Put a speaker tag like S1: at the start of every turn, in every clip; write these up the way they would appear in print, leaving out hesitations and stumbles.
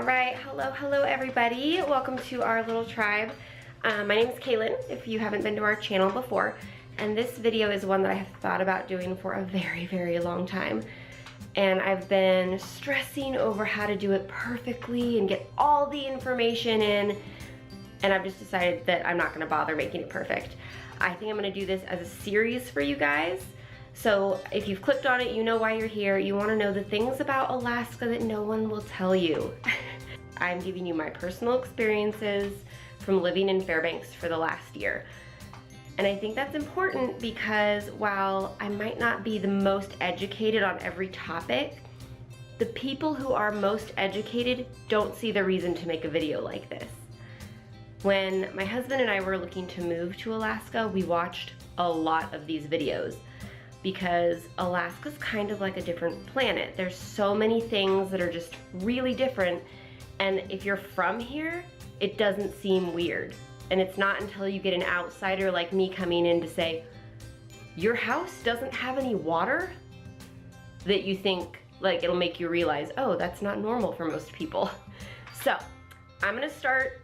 S1: All right, hello everybody. Welcome to our little tribe. My name is Kaylin, if you haven't been to our channel before, and this video is one that I have thought about doing for a very long time. And I've been stressing over how to do it perfectly and get all the information in, and I've just decided that I'm not gonna bother making it perfect. I think I'm gonna do this as a series for you guys. So if you've clicked on it, you know why you're here. You wanna know the things about Alaska that no one will tell you. I'm giving you my personal experiences from living in Fairbanks for the last year. And I think that's important because while I might not be the most educated on every topic, the people who are most educated don't see the reason to make a video like this. When my husband and I were looking to move to Alaska, we watched a lot of these videos because Alaska's kind of like a different planet. There's so many things that are just really different, and if you're from here, it doesn't seem weird. And it's not until you get an outsider like me coming in to say, your house doesn't have any water, that you think, like, it'll make you realize, oh, that's not normal for most people. So I'm gonna start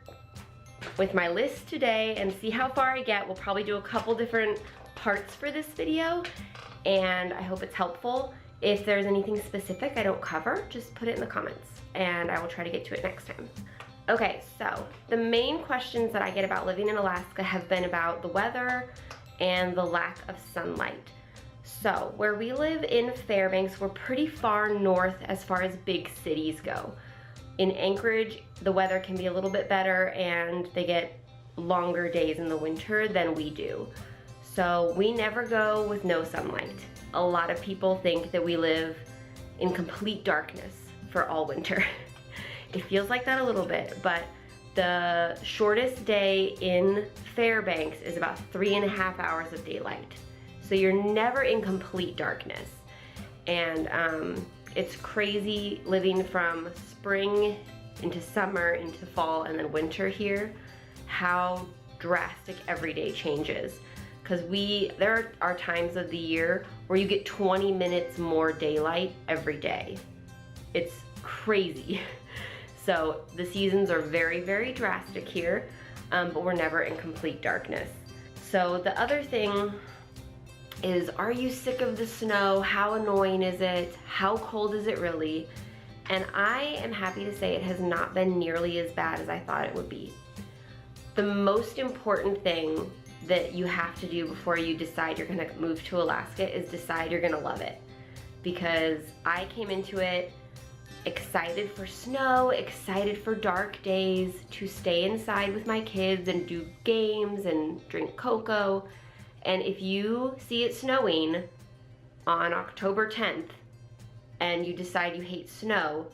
S1: with my list today and see how far I get. We'll probably do a couple different parts for this video, and I hope it's helpful. If there's anything specific I don't cover, just put it in the comments and I will try to get to it next time. Okay, so the main questions that I get about living in Alaska have been about the weather and the lack of sunlight. So where we live in Fairbanks, we're pretty far north as far as big cities go. In Anchorage, the weather can be a little bit better and they get longer days in the winter than we do. So we never go with no sunlight. A lot of people think that we live in complete darkness for all winter. It feels like that a little bit, but the shortest day in Fairbanks is about 3.5 hours of daylight. So you're never in complete darkness. And it's crazy living from spring into summer, into fall, and then winter here, how drastic every day changes. Because there are times of the year where you get 20 minutes more daylight every day. It's crazy. So the seasons are very drastic here, but we're never in complete darkness. So the other thing is, are you sick of the snow? How annoying is it? How cold is it really? And I am happy to say it has not been nearly as bad as I thought it would be. The most important thing that you have to do before you decide you're gonna move to Alaska is decide you're gonna love it. Because I came into it excited for snow, excited for dark days, to stay inside with my kids and do games and drink cocoa. And if you see it snowing on October 10th and you decide you hate snow,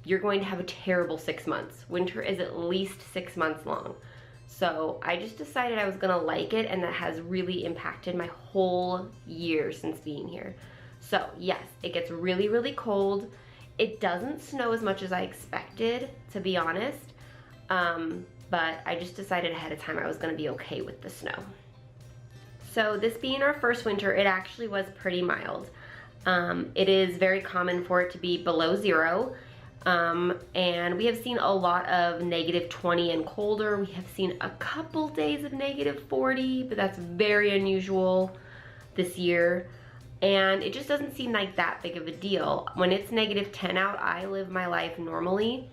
S1: you're going to have a terrible 6 months. Winter is at least 6 months long. So I just decided I was gonna like it, and that has really impacted my whole year since being here. So yes, it gets really cold. It doesn't snow as much as I expected, to be honest. But I just decided ahead of time I was gonna be okay with the snow. So this being our first winter, it actually was pretty mild. It is very common for it to be below 0. And we have seen a lot of -20 and colder. We have seen a couple days of -40, but that's very unusual this year. And it just doesn't seem like that big of a deal. When it's -10 out, I live my life normally.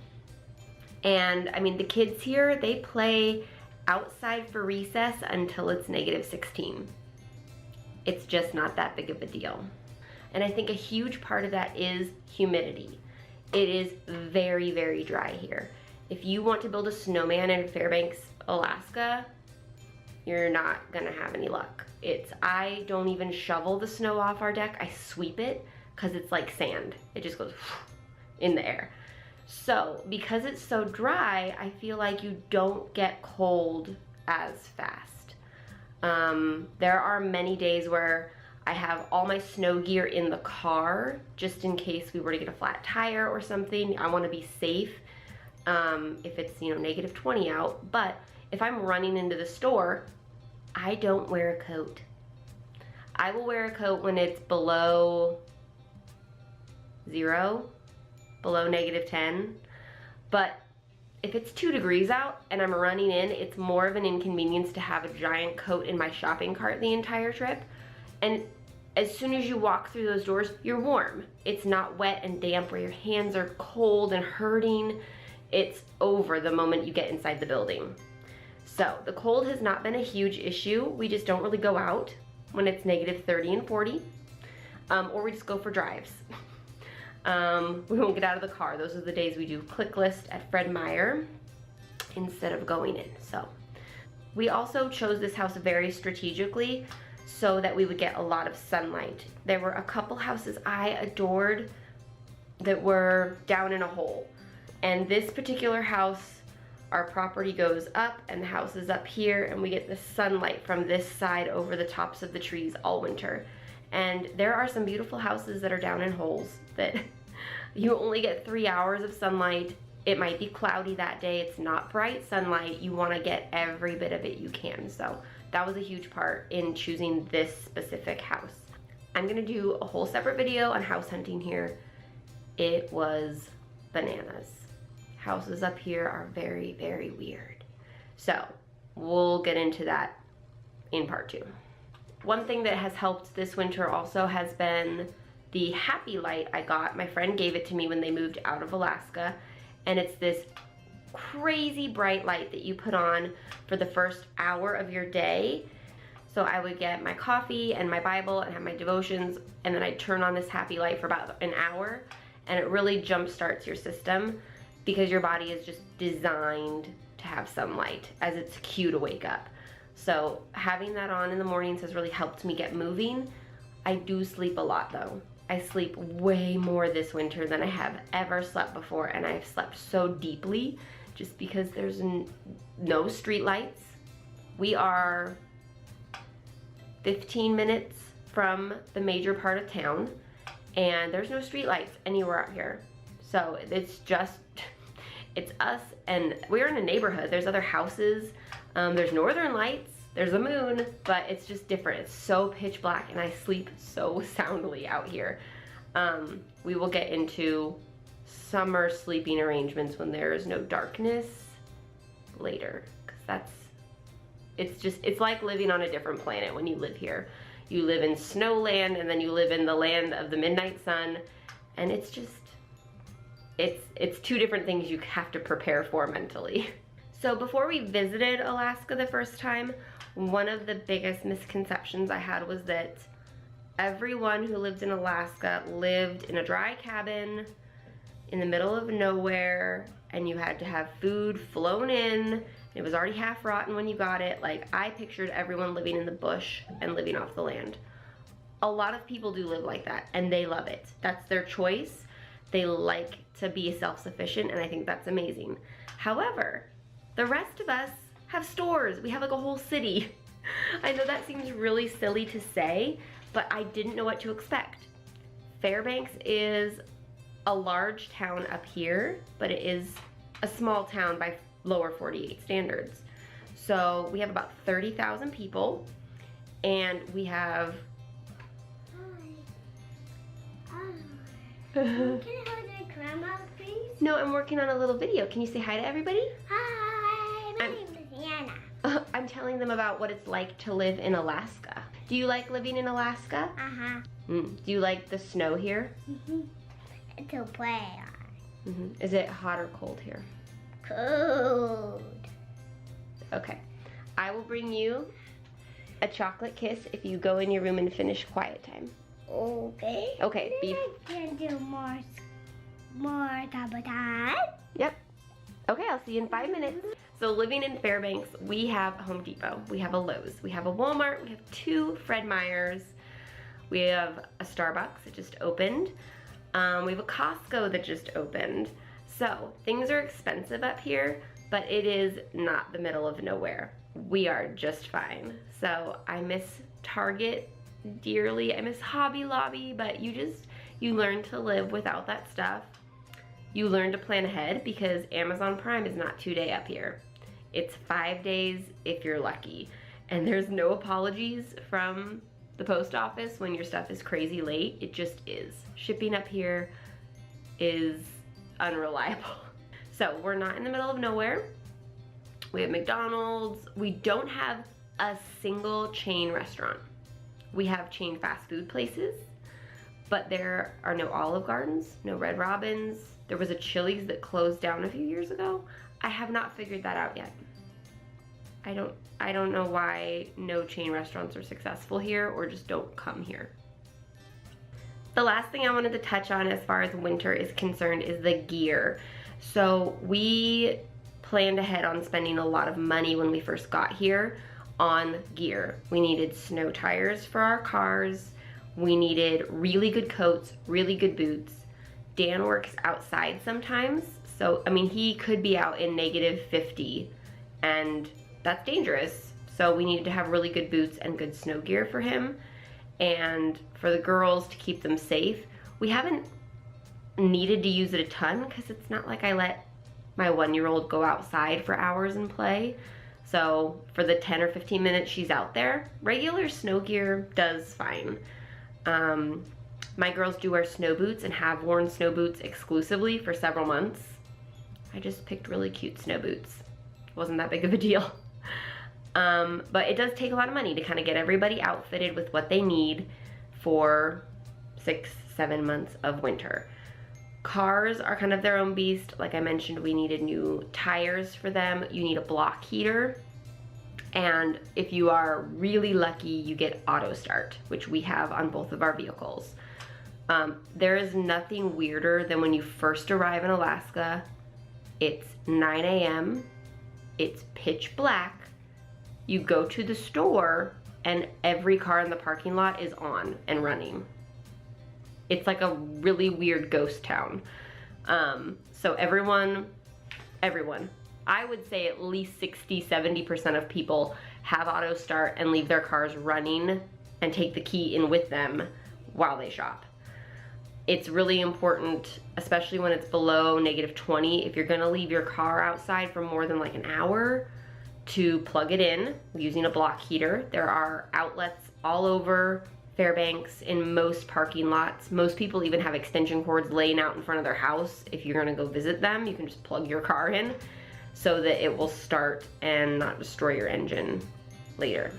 S1: And I mean, the kids here, they play outside for recess until it's -16. It's just not that big of a deal. And I think a huge part of that is humidity. It is very dry here. If you want to build a snowman in Fairbanks, Alaska, you're not gonna have any luck. I don't even shovel the snow off our deck, I sweep it, because it's like sand. It just goes in the air. So because it's so dry, I feel like you don't get cold as fast. There are many days where I have all my snow gear in the car just in case we were to get a flat tire or something. I want to be safe if it's, you know, -20 out. But if I'm running into the store, I don't wear a coat. I will wear a coat when it's below 0, below -10. But if it's 2 degrees out and I'm running in, it's more of an inconvenience to have a giant coat in my shopping cart the entire trip. And as soon as you walk through those doors, you're warm. It's not wet and damp where your hands are cold and hurting. It's over the moment you get inside the building. So the cold has not been a huge issue. We just don't really go out when it's negative 30 and 40, or we just go for drives. We won't get out of the car. Those are the days we do Click List at Fred Meyer instead of going in. So we also chose this house very strategically so that we would get a lot of sunlight. There were a couple houses I adored that were down in a hole. And this particular house, our property goes up and the house is up here, and we get the sunlight from this side over the tops of the trees all winter. And there are some beautiful houses that are down in holes that you only get 3 hours of sunlight. It might be cloudy that day. It's not bright sunlight. You want to get every bit of it you can. So that was a huge part in choosing this specific house. I'm going to do a whole separate video on house hunting here. It was bananas. Houses up here are very, very weird. So we'll get into that in part 2. One thing that has helped this winter also has been the Happy Light I got. My friend gave it to me when they moved out of Alaska, and it's this crazy bright light that you put on for the first hour of your day. So I would get my coffee and my Bible and have my devotions, and then I'd turn on this Happy Light for about an hour, and it really jump starts your system because your body is just designed to have sunlight as its cue to wake up. So having that on in the mornings has really helped me get moving. I do sleep a lot though. I sleep way more this winter than I have ever slept before, and I've slept so deeply just because there's no street lights. We are 15 minutes from the major part of town, and there's no street lights anywhere out here. So it's just, it's us, and we're in a neighborhood. There's other houses, there's northern lights, there's a moon, but it's just different. It's so pitch black, and I sleep so soundly out here. We will get into summer sleeping arrangements when there is no darkness later, because it's like living on a different planet when you live here. You live in snowland, and then you live in the land of the midnight sun, and it's just, it's 2 different things you have to prepare for mentally. So before we visited Alaska the first time, one of the biggest misconceptions I had was that everyone who lived in Alaska lived in a dry cabin in the middle of nowhere, and you had to have food flown in. It was already half rotten when you got it. Like, I pictured everyone living in the bush and living off the land. A lot of people do live like that, and they love it. That's their choice. They like to be self-sufficient, and I think that's amazing. However, the rest of us have stores. We have like a whole city. I know that seems really silly to say, but I didn't know what to expect. Fairbanks is a large town up here, but it is a small town by lower 48 standards. So we have about 30,000 people, and we have...
S2: Can I hold the camera, please?
S1: No, I'm working on a little video. Can you say hi to everybody?
S2: Hi, my name is Anna.
S1: I'm telling them about what it's like to live in Alaska. Do you like living in Alaska?
S2: Uh-huh.
S1: Do you like the snow here?
S2: To play on.
S1: Is it hot or cold here?
S2: Cold.
S1: Okay. I will bring you a chocolate kiss if you go in your room and finish quiet time.
S2: Okay.
S1: Okay.
S2: I can do more time.
S1: Yep. Okay, I'll see you in 5 minutes. So living in Fairbanks, we have Home Depot, we have a Lowe's, we have a Walmart, we have 2 Fred Meyers, we have a Starbucks that just opened, we have a Costco that just opened. So things are expensive up here, but it is not the middle of nowhere. We are just fine. So I miss Target dearly. I miss Hobby Lobby, but you learn to live without that stuff. You learn to plan ahead because Amazon Prime is not 2-day up here. It's 5 days if you're lucky. And there's no apologies from the post office when your stuff is crazy late. It just is. Shipping up here is unreliable. So we're not in the middle of nowhere. We have McDonald's. We don't have a single chain restaurant. We have chain fast food places, but there are no Olive Gardens, no Red Robins. There was a Chili's that closed down a few years ago. I have not figured that out yet. I don't know why no chain restaurants are successful here or just don't come here. The last thing I wanted to touch on as far as winter is concerned is the gear. So we planned ahead on spending a lot of money when we first got here on gear. We needed snow tires for our cars. We needed really good coats, really good boots. Dan works outside sometimes. So, I mean, he could be out in -50 and that's dangerous. So we needed to have really good boots and good snow gear for him. And for the girls to keep them safe. We haven't needed to use it a ton because it's not like I let my 1-year-old go outside for hours and play. So for the 10 or 15 minutes she's out there, regular snow gear does fine. My girls do wear snow boots and have worn snow boots exclusively for several months. I just picked really cute snow boots. Wasn't that big of a deal. But it does take a lot of money to kind of get everybody outfitted with what they need for 6-7 months of winter. Cars are kind of their own beast. Like I mentioned, we needed new tires for them. You need a block heater. And if you are really lucky, you get auto start, which we have on both of our vehicles. There is nothing weirder than when you first arrive in Alaska. It's 9 a.m. It's pitch black. You go to the store and every car in the parking lot is on and running. It's like a really weird ghost town. So everyone, I would say at least 60-70% of people have auto start and leave their cars running and take the key in with them while they shop. It's really important, especially when it's below -20, if you're gonna leave your car outside for more than like an hour, to plug it in using a block heater. There are outlets all over Fairbanks in most parking lots. Most people even have extension cords laying out in front of their house. If you're gonna go visit them, you can just plug your car in so that it will start and not destroy your engine later.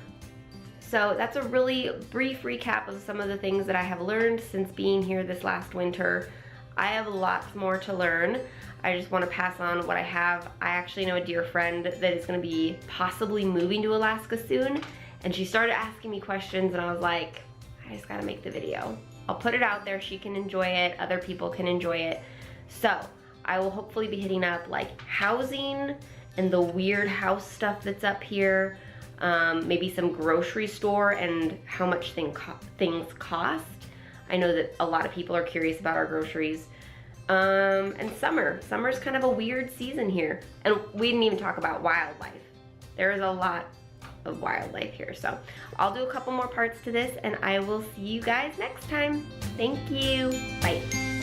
S1: So that's a really brief recap of some of the things that I have learned since being here this last winter. I have lots more to learn. I just want to pass on what I have. I actually know a dear friend that is going to be possibly moving to Alaska soon, and she started asking me questions and I was like, I just gotta make the video. I'll put it out there, she can enjoy it, other people can enjoy it. So I will hopefully be hitting up like housing and the weird house stuff that's up here, maybe some grocery store and how much things cost. I know that a lot of people are curious about our groceries. And summer's kind of a weird season here. And we didn't even talk about wildlife. There is a lot of wildlife here. So I'll do a couple more parts to this and I will see you guys next time. Thank you. Bye.